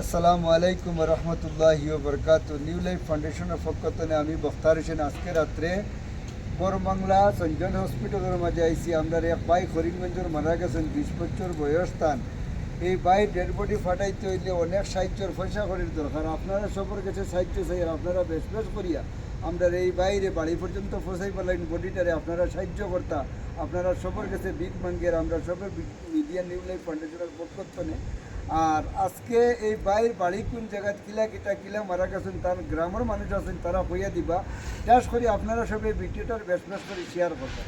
আসসালামু আলাইকুম রহমতুল্লাহি বরকাত। নিউ লাইফ ফাউন্ডেশনের পক্ষ থেকে আমি বখতার হোসেন আজকে রাত্রে বড়বাংলা সঞ্জন হসপিটালের মাঝে আইসি। আমরা এক ভাই করিমগঞ্জের মারা গেছেন, 20 বছর বয়স স্থান। এই ভাই ডেড বডি ফাটাইতে হইলে অনেক সাহায্যের পয়সা করির দরকার। আপনারা সবার কাছে সাহায্য চাই, আর আপনারা বেশ করিয়া আমরা এই বাইরে বাড়ি পর্যন্ত পৌঁছাই পেলেন বডিটারে আপনারা সাহায্য করতা। আপনারা সবার কাছে বিগ মাঙ্গের আমরা সবের মিডিয়া নিউ লাইফ ফাউন্ডেশনের পক্ষ থেকে। আর আজকে এই বাইর বাড়ি কোন জায়গা কিলা মারা গেছেন তার গ্রামের মানুষ আছেন, তারা হইয়া দিবা। চাষ করি আপনারা সবাই ভিডিওটার বেশ করে শেয়ার করবেন।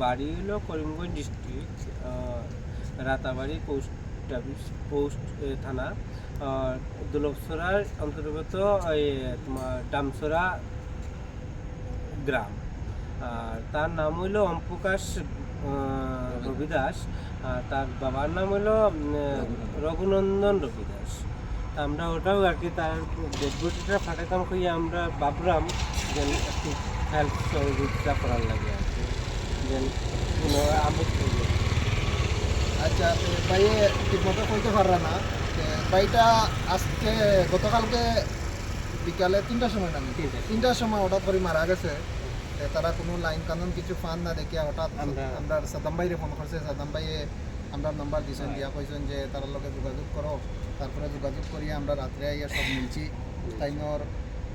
বাড়ি হলো করিমগঞ্জ ডিস্ট্রিক্ট, রাতাবাড়ি পোস্ট থানা, দুলকসরার অন্তর্গত তোমার ডামসরা গ্রাম। আর তার নাম হইল ওমপ্রকাশ রবিদাস, আর তার বাবার নাম হইল রঘুনন্দন রবিদাস। আমরা ওটাও আর কি তার ডেডবডিটা ফাটাতাম কই আমরা ভাবলাম যে একটু হেল্প সহযোগিতা করার লাগে আর কি, যেন আমি। আচ্ছা, ভাইয়ে ঠিকমতো কইতে পাররা না। ভাইটা আজকে গতকালকে বিকালে 3টার সময় নাকি 3টার সময় হঠাৎ করে মারা গেছে। তারা কোনো লাইন কানুন কিছু ফান না দেখিয়া হঠাৎ আমরা সাদাম ভাইরে ফোন করছে। সাদাম ভাইয়ে আমরা নাম্বার দিয়েছেন, দিয়া কইছেন যে তার লগে যোগাযোগ করো। তারপরে যোগাযোগ করিয়া আমরা রাত্রে আইয়া সব মিলছি। তাইনর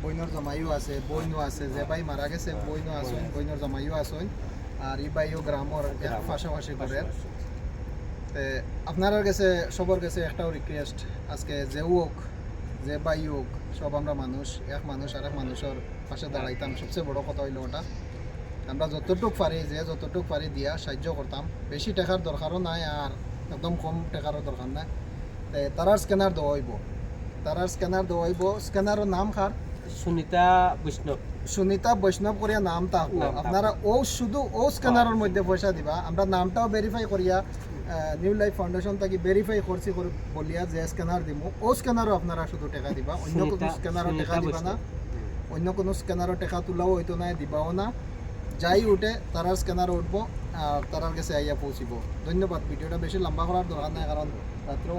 বইনর জমাইও আছে, বইনও আছে, যে ভাই মারা গেছে বইনও আসুন, বইনর জমাইও আসুন। আর এই ভাইও গ্রামর পাশাপাশি করে। আপনার কাছে সবার কাছে একটাও রিকোয়েস্ট, আজকে যে হোক যে বাই হোক, সব আমরা মানুষ, এক মানুষ আর এক মানুষের পাশে দাঁড়াইতাম। সবচেয়ে বড় কথা হইল ওটা, আমরা যতটুক পারি দিয়া সাহায্য করতাম। বেশি টাকার দরকারও নাই, আর একদম কম টাকারও দরকার নাই। তারার স্ক্যানার দেওয়া হইব, স্ক্যানারের নাম খার সুনিতা বৈষ্ণব করিয়া নাম থাকবো। আপনারা শুধু স্ক্যানারের মধ্যে পয়সা দিবা। আমরা নামটাও ভেরিফাই করিয়া নিউ লাইফ ফাউন্ডেশন থেকে ভেরিফাই করছি বলিয়া যে স্ক্যানার দিব, স্ক্যানারও আপনারা শুধু টাকা দিবা। অন্য কোনো স্ক্যানারও টাকা দিবা না, অন্য কোনো স্ক্যানারও টাকা তোলাও হইতো না, দিবাও না। যাই উঠে তারার স্ক্যানার উঠবো আর তারার কাছে আইয়া পৌঁছিব। ধন্যবাদ। ভিডিওটা বেশি লম্বা করার দরকার নাই, কারণ রাত্রেও